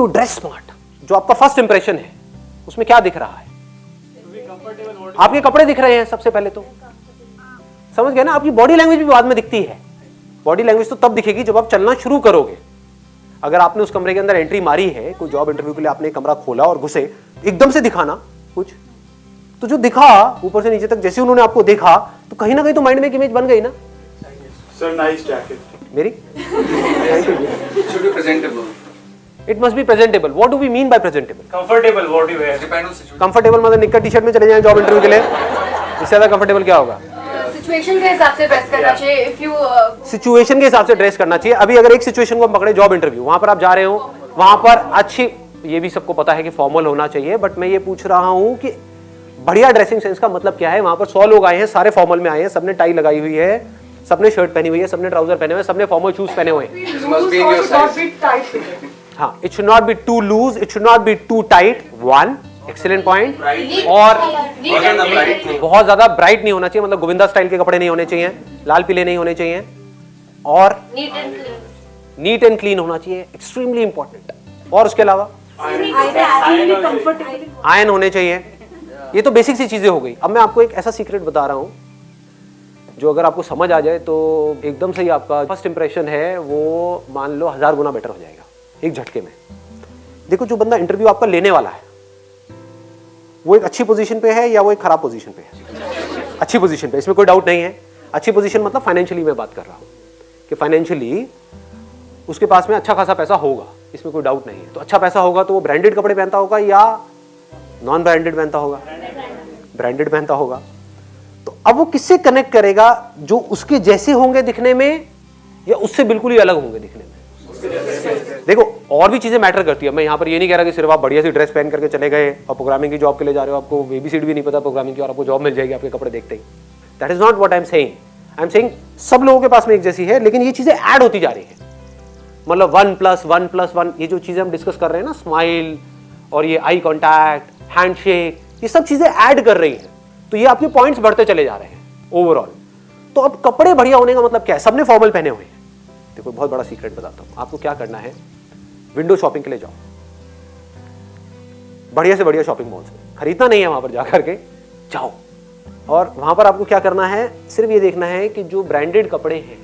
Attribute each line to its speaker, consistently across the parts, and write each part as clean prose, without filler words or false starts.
Speaker 1: To dress smart, जो आपका first impression है उसमें क्या दिख रहा है? आपके कपड़े दिख रहे हैं सबसे पहले तो, समझ गए ना? आपकी बॉडी लैंग्वेज भी बाद में दिखती है। बॉडी लैंग्वेज तो तब दिखेगी जब आप चलना शुरू करोगे। अगर आपने उस कमरे के अंदर एंट्री मारी है, कोई जॉब इंटरव्यू के लिए आपने कमरा खोला और घुसे, एकदम से दिखाना कुछ तो जो दिखा ऊपर से नीचे तक, जैसे उन्होंने आपको देखा तो कहीं ना कहीं तो माइंड में एक इमेज बन गई ना।
Speaker 2: सर नाइस जैकेट
Speaker 1: मेरी
Speaker 3: should be presentable.
Speaker 1: It must be presentable. What do we mean by presentable?
Speaker 2: Comfortable what you wear
Speaker 3: Depend on situation.
Speaker 1: Comfortable मतलब निक्कर टी शर्ट में चले जाएं जॉब इंटरव्यू के लिए, इससे ज्यादा कंफर्टेबल क्या होगा?
Speaker 4: सिचुएशन के हिसाब से ड्रेस करना चाहिए। इफ यू
Speaker 1: सिचुएशन के हिसाब से ड्रेस करना चाहिए। अभी अगर एक सिचुएशन को हम पकड़े, जॉब इंटरव्यू, वहां पर आप जा रहे हो, वहां पर अच्छी, ये भी सबको पता है कि फॉर्मल होना चाहिए, बट मैं ये पूछ रहा हूं कि बढ़िया ड्रेसिंग सेंस का मतलब क्या है? वहां पर 100 लोग आए हैं, सारे फॉर्मल में आए हैं, सबने टाई लगाई हुई है, सबने शर्ट पहनी हुई है, सबने ट्राउजर पहने हुए हैं, सबने फॉर्मल शूज पहने हुए हैं।
Speaker 3: This must be in your size.
Speaker 1: हाँ, it should not be too loose, it should not be too tight. One excellent point. और बहुत ज्यादा ब्राइट नहीं होना चाहिए, मतलब गोविंदा स्टाइल के कपड़े नहीं होने चाहिए, लाल पीले नहीं होने चाहिए, और नीट एंड क्लीन होना चाहिए, एक्सट्रीमली इंपॉर्टेंट। और उसके अलावा आयन होने चाहिए। ये तो बेसिक सी चीजें हो गई। अब मैं आपको एक ऐसा सीक्रेट बता रहा हूं जो अगर आपको समझ आ जाए तो एकदम से ही आपका फर्स्ट इंप्रेशन है वो मान लो 1000 गुना बेटर हो जाएगा एक झटके में। देखो, जो बंदा इंटरव्यू आपका लेने वाला है वो एक अच्छी पोजीशन पे है या वो एक खराब पोजीशन पे है? अच्छी पोजीशन पे, इसमें कोई डाउट नहीं है। अच्छी पोजीशन मतलब फाइनेंशियली मैं बात कर रहा हूं कि फाइनेंशियली उसके पास में अच्छा खासा पैसा होगा, इसमें कोई डाउट नहीं है। तो अच्छा पैसा होगा तो वो ब्रांडेड कपड़े पहनता होगा या नॉन ब्रांडेड पहनता होगा? ब्रांडेड पहनता होगा। तो अब वो किससे कनेक्ट करेगा? जो उसके जैसे होंगे दिखने में या उससे बिल्कुल ही अलग होंगे दिखने में? देखो, और भी चीजें मैटर करती है। मैं यहाँ पर ये नहीं कह रहा कि सिर्फ आप बढ़िया सी ड्रेस पहन करके चले गए और प्रोग्रामिंग की जॉब के लिए जा रहे हो, आपको एबीसीडी भी नहीं पता प्रोग्रामिंग की और आपको जॉब मिल जाएगी आपके कपड़े देखते ही। That is not what I am saying. I am saying सब लोगों के पास में एक जैसी है, लेकिन ये चीजें ऐड होती जा रही है। मतलब 1+1+1 ये जो चीजें हम डिस्कस कर रहे हैं ना, स्माइल और ये आई कॉन्टैक्ट, हैंडशेक, ये सब चीजें ऐड कर रही हैं। तो ये आपके पॉइंट्स बढ़ते चले जा रहे हैं ओवरऑल। तो अब कपड़े बढ़िया होने का मतलब क्या है? सबने फॉर्मल पहने हुए हैं। देखो, बहुत बड़ा सीक्रेट बताता हूं आपको। क्या करना है, विंडो शॉपिंग के लिए जाओ, बढ़िया से बढ़िया शॉपिंग मॉल्स में। खरीदना नहीं है, वहां पर जाकर के जाओ और वहां पर आपको क्या करना है, सिर्फ ये देखना है कि जो ब्रांडेड कपड़े हैं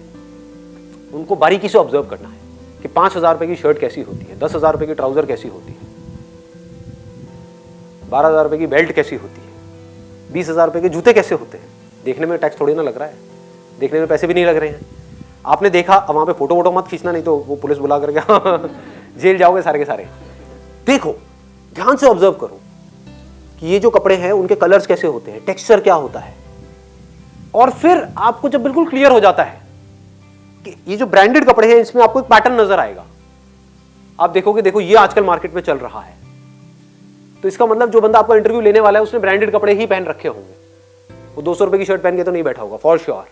Speaker 1: उनको बारीकी से ऑब्जर्व करना है कि 5000 रुपए की शर्ट कैसी होती है, 10,000 रुपए की ट्राउजर कैसी होती है, 12,000 रुपए की बेल्ट कैसी होती है, 20,000 रुपए के जूते कैसे होते हैं। देखने में टैक्स थोड़ी ना लग रहा है, देखने में पैसे भी नहीं लग रहे हैं। आपने देखा, अब वहां पे फोटो वोटो मत खींचना, नहीं तो वो पुलिस बुला करके जेल जाओगे सारे के सारे। देखो, ध्यान से ऑब्जर्व करो कि ये जो कपड़े हैं उनके कलर्स कैसे होते हैं, टेक्सचर क्या होता है। और फिर आपको जब बिल्कुल क्लियर हो जाता है कि ये जो ब्रांडेड कपड़े हैं इसमें आपको एक पैटर्न नजर आएगा, आप देखोगे, देखो ये आजकल मार्केट में चल रहा है। तो इसका मतलब जो बंदा आपका इंटरव्यू लेने वाला है उसने ब्रांडेड कपड़े ही पहन रखे होंगे। वो 200 रुपए की शर्ट पहन के तो नहीं बैठा होगा फॉर श्योर।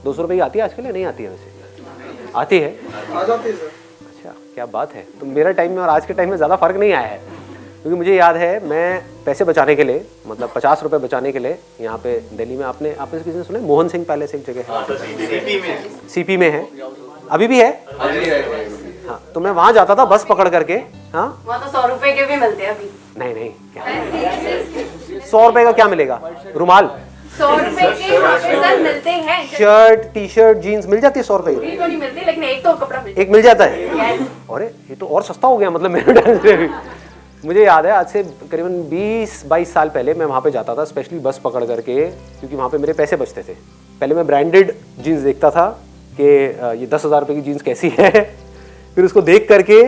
Speaker 1: 200 रुपए की आती है आजकल या नहीं आती है? वैसे आती है,
Speaker 2: आ जाती है सर।
Speaker 1: अच्छा, क्या बात है। तो मेरा टाइम में और आज के टाइम में ज्यादा फर्क नहीं आया है, क्योंकि मुझे याद है मैं पैसे बचाने के लिए, मतलब 50 रुपए बचाने के लिए, यहाँ पे दिल्ली में आपने किसी ने सुना मोहन सिंह पैलेस एक जगह है, सीपी में है, अभी भी है। हाँ, तो मैं वहां जाता था बस पकड़ करके। हाँ,
Speaker 4: वहाँ तो 100 रुपए के भी मिलते हैं अभी।
Speaker 1: नहीं, 100 रुपए का क्या मिलेगा? रुमाल
Speaker 4: 100 रुपए के वहाँ पे सर मिलते हैं।
Speaker 1: शर्ट, टी शर्ट, जीन्स मिल जाती है 100 रुपए की?
Speaker 4: तो नहीं मिलती, लेकिन एक तो कपड़ा मिलता
Speaker 1: एक मिल जाता है। अरे ये तो और सस्ता हो गया, मतलब मेरे टाइम से भी। मुझे याद है आज से करीबन 20-22 साल पहले मैं वहाँ पे जाता था स्पेशली बस पकड़ करके, क्योंकि वहाँ पे मेरे पैसे बचते थे। पहले मैं ब्रांडेड जीन्स देखता था कि ये 10,000 रुपए की जीन्स कैसी है, फिर उसको देख करके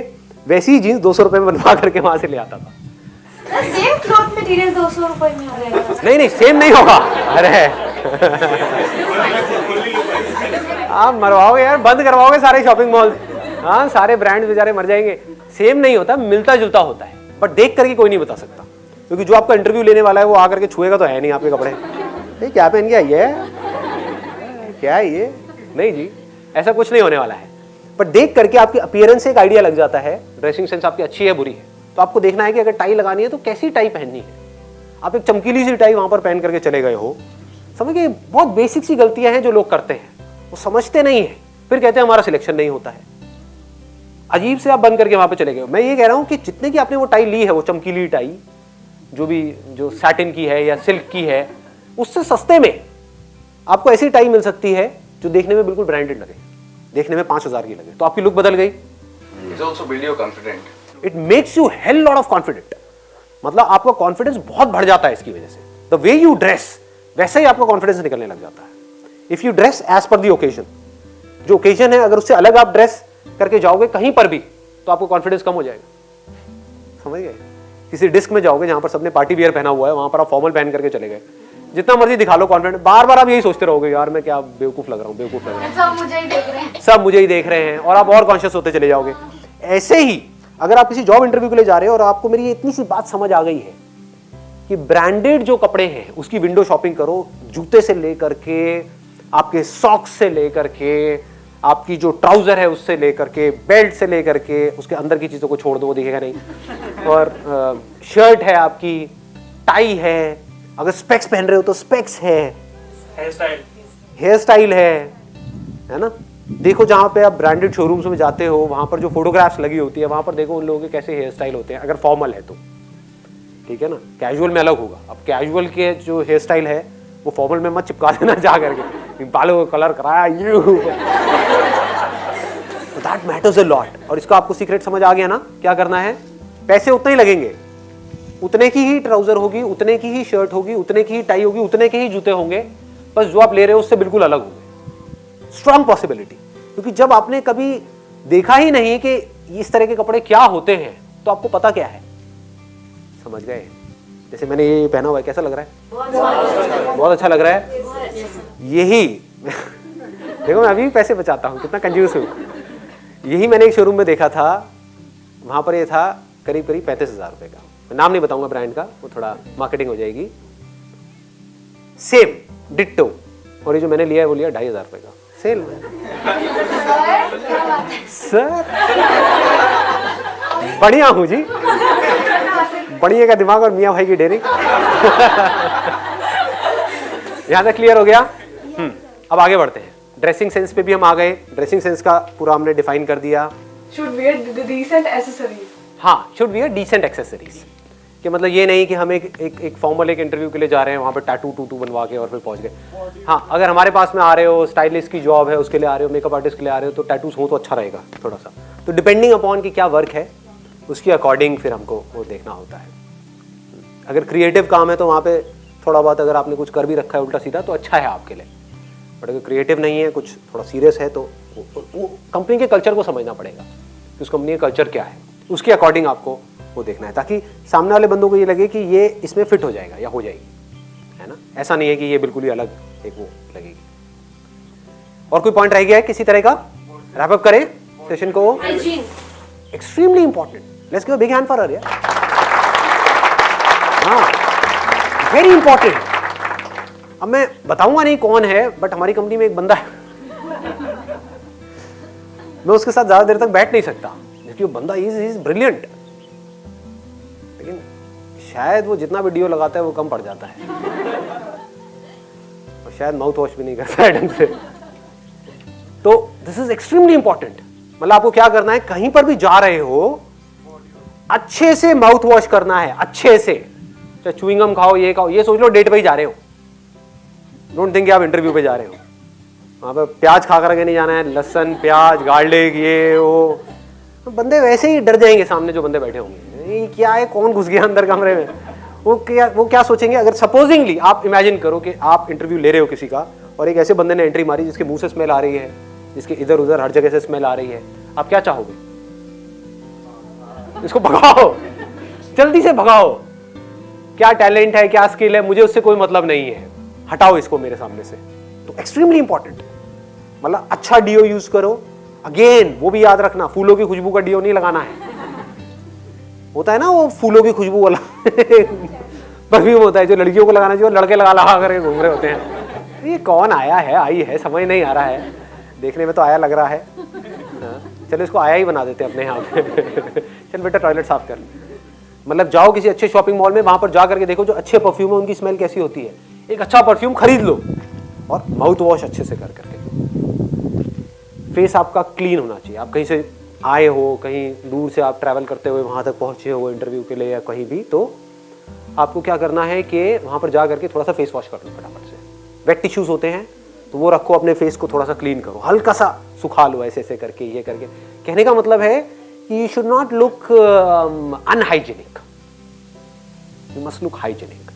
Speaker 1: वैसी ही जीन्स 200 रुपए में बनवा करके वहाँ से ले आता था।
Speaker 4: सेम क्लॉथ मटेरियल 200 रुपए में आ जाएगा।
Speaker 1: नहीं, सेम नहीं होगा। अरे आप मरवाओगे यार, बंद करवाओगे सारे शॉपिंग मॉल। हाँ, सारे ब्रांड्स बेचारे मर जाएंगे। सेम नहीं होता, मिलता जुलता होता है, बट देख करके कोई नहीं बता सकता, क्योंकि जो आपका इंटरव्यू लेने वाला है वो आकर के छुएगा तो है नहीं आपके कपड़े। नहीं, क्या पहन के आई है, क्या है ये? नहीं जी, ऐसा कुछ नहीं होने वाला है। बट देख करके आपकी अपीयरेंस से एक आइडिया लग जाता है, ड्रेसिंग सेंस आपकी अच्छी है बुरी है। तो आपको देखना है कि अगर टाई लगानी है तो कैसी टाई पहननी है। आप एक चमकीली सी टाई वहां पर पहन करके चले गए हो, समझिए बहुत बेसिक सी गलतियां हैं जो लोग करते हैं, वो समझते नहीं है, फिर कहते हैं हमारा सिलेक्शन नहीं होता है। अजीब से आप बंद करके वहां पे चले गए। मैं ये कह रहा हूं कि जितने की आपने वो टाई ली है, वो चमकीली टाई जो सैटिन की है या सिल्क की है, उससे सस्ते में आपको ऐसी टाई मिल सकती है जो देखने में बिल्कुल ब्रांडेड लगे, देखने में 5,000 की लगे, तो आपकी लुक बदल गई।
Speaker 3: It's also build your confident.
Speaker 1: It makes you hell lot of confident, मतलब आपका कॉन्फिडेंस बहुत बढ़ जाता है इसकी वजह से। द वे यू ड्रेस, वैसे ही आपका कॉन्फिडेंस निकलने लग जाता है। If you dress as per the occasion, जो ओकेजन है अगर उससे अलग आप ड्रेस करके जाओगे कहीं पर भी, तो आपको कॉन्फिडेंस कम हो जाएगा। समझ गए? किसी डिस्क में जाओगे जहां पर सबने पार्टी वियर पहना हुआ है, वहां पर आप फॉर्मल पहन करके चले गए, जितना मर्जी दिखा लो कॉन्फिडेंट, बार बार आप यही सोचते रहोगे, यार मैं क्या बेवकूफ लग रहा हूँ, बेवकूफ लग रहा हूँ,
Speaker 4: सब मुझे ही देख रहे हैं।
Speaker 1: सब मुझे ही देख रहे हैं, और आप और कॉन्शियस होते चले जाओगे। ऐसे ही अगर आप किसी जॉब इंटरव्यू के लिए जा रहे हो और आपको मेरी इतनी सी बात समझ आ गई है कि ब्रांडेड जो कपड़े हैं उसकी विंडो शॉपिंग करो, जूते से लेकर के, आपके सॉक्स से लेकर के, आपकी जो ट्राउजर है उससे लेकर के, बेल्ट से लेकर के, उसके अंदर की चीजों को छोड़ दो, वो दिखेगा नहीं, और शर्ट है आपकी, टाई है, अगर स्पेक्स पहन रहे हो तो स्पेक्स है, हेयर स्टाइल है ना। देखो जहां पे आप ब्रांडेड शोरूम्स में जाते हो, वहां पर जो फोटोग्राफ्स लगी होती है, वहां पर देखो उन लोगों के कैसे हेयर स्टाइल होते हैं, अगर फॉर्मल है तो, ठीक है ना। कैजुअल में अलग होगा। अब कैजुअल के जो हेयर स्टाइल है वो फॉर्मल में मत चिपका देना जा करके, बालों को कलर कराया you, that matters a lot. और इसका आपको सीक्रेट समझ आ गया ना, क्या करना है? पैसे उतने ही लगेंगे, उतने की ही ट्राउजर होगी, उतने की ही शर्ट होगी, उतने की ही टाई होगी, उतने के ही जूते होंगे, बस जो आप ले रहे हो उससे बिल्कुल अलग होंगे। स्ट्रॉन्ग पॉसिबिलिटी, क्योंकि जब आपने कभी देखा ही नहीं कि इस तरह के कपड़े क्या होते हैं, तो आपको पता क्या है। समझ गए? जैसे मैंने ये पहना हुआ है, कैसा लग रहा है? बहुत अच्छा लग रहा है। यही देखो मैं अभी पैसे बचाता हूँ, कितना कंजूस हूँ। यही मैंने एक शोरूम में देखा था, वहां पर ये था करीब करीब 35,000 रुपए का। मैं नाम नहीं बताऊंगा ब्रांड का, वो थोड़ा मार्केटिंग हो जाएगी। सेम डिट्टो, और ये जो मैंने लिया है वो लिया 2,500 रुपए का, सेल में। सर बढ़िया हूँ जी, बढ़िया का दिमाग और मियाँ भाई की डेयरिंग। यहां तक क्लियर हो गया? अब आगे बढ़ते हैं। ड्रेसिंग सेंस पे भी हम आ गए। ड्रेसिंग सेंस का पूरा हमने डिफाइन कर दिया।
Speaker 5: Should wear decent accessories.
Speaker 1: हाँ, शुड वियर डिसेंट एक्सेसरीज, कि मतलब ये नहीं कि हम एक फॉर्मल एक इंटरव्यू के लिए जा रहे हैं, वहाँ पे टैटू टूटू बनवा के और फिर पहुँच गए। हाँ, अगर हमारे पास में आ रहे हो, स्टाइलिस्ट की जॉब है उसके लिए आ रहे हो, मेकअप आर्टिस्ट के लिए आ रहे हो, तो टैटूज हो तो अच्छा रहेगा थोड़ा सा। तो डिपेंडिंग अपॉन कि क्या वर्क है उसके अकॉर्डिंग फिर हमको वो देखना होता है। अगर क्रिएटिव काम है तो वहाँ पे थोड़ा बहुत अगर आपने कुछ कर भी रखा है उल्टा सीधा तो अच्छा है आपके लिए, बट अगर क्रिएटिव नहीं है, कुछ थोड़ा सीरियस है, तो वो कंपनी के कल्चर को समझना पड़ेगा कि उस कंपनी का कल्चर क्या है, उसके अकॉर्डिंग आपको वो देखना है, ताकि सामने वाले बंदों को ये लगे कि ये इसमें फिट हो जाएगा या हो जाएगी, है ना। ऐसा नहीं है कि ये बिल्कुल ही अलग एक वो लगेगी। और कोई पॉइंट रह गया है किसी तरह का? रैप अप करें सेशन को। Extremely important, let's give a big hand for her. हाँ, वेरी इंपॉर्टेंट। अब मैं बताऊंगा नहीं कौन है, बट हमारी कंपनी में एक बंदा है, मैं उसके साथ ज्यादा देर तक बैठ नहीं सकता क्योंकि वो बंदा इज ब्रिलियंट, लेकिन शायद वो जितना भी डीओ लगाता है वो कम पड़ जाता है, और शायद माउथ वॉश भी नहीं करता है ढंग से। तो दिस इज एक्सट्रीमली इंपॉर्टेंट। मतलब आपको क्या करना है, कहीं पर भी जा रहे हो अच्छे से माउथ वॉश करना है, अच्छे से। चाहे च्युइंगम खाओ, ये खाओ, ये सोच लो डेट पे ही जा रहे हो, डोंट थिंक आप इंटरव्यू पे जा रहे हो। वहां पर प्याज खा करके नहीं जाना है, लहसन प्याज गार्लिक ये वो, तो बंदे वैसे ही डर जाएंगे सामने जो बंदे बैठे होंगे, ये क्या है, कौन घुस गया अंदर कमरे में, वो क्या सोचेंगे। अगर सपोजिंगली आप इमेजिन करो कि आप इंटरव्यू ले रहे हो किसी का, और एक ऐसे बंदे ने एंट्री मारी जिसके मुंह से स्मेल आ रही है, जिसके इधर उधर हर जगह से स्मेल आ रही है, आप क्या चाहोगे? इसको भगाओ, जल्दी से भगाओ। क्या टैलेंट है, क्या स्किल है, मुझे उससे कोई मतलब नहीं है, हटाओ इसको मेरे सामने से। तो एक्सट्रीमली इंपॉर्टेंट, मतलब अच्छा डीओ यूज करो। अगेन वो भी याद रखना, फूलों की खुशबू का डीओ नहीं लगाना है। होता है ना वो फूलों की खुशबू वाला परफ्यूम होता है जो लड़कियों को लगाना चाहिए, लड़के लगा करके घूम रहे होते हैं। ये कौन आया है, आई है, समझ नहीं आ रहा है, देखने में तो आया लग रहा है। चलो इसको आया ही बना देते हैं अपने यहाँ पे। चल बेटा टॉयलेट साफ कर। मतलब जाओ किसी अच्छे शॉपिंग मॉल में, वहां पर जा करके देखो जो अच्छे परफ्यूम है उनकी स्मेल कैसी होती है। एक अच्छा परफ्यूम खरीद लो और माउथ वॉश अच्छे से कर करके। फेस आपका क्लीन होना चाहिए, आप कहीं से आए हो, कहीं दूर से आप ट्रैवल करते हुए वहाँ तक पहुँचे हो इंटरव्यू के लिए या कहीं भी, तो आपको क्या करना है कि वहाँ पर जा करके थोड़ा सा फेस वॉश कर लो फटाफट से। वेट टिश्यूज़ होते हैं तो वो रखो, अपने फेस को थोड़ा सा क्लीन करो, हल्का सा सुखा लो ऐसे ऐसे करके, ये करके। कहने का मतलब है कि you should not look unhygienic, you must look hygienic.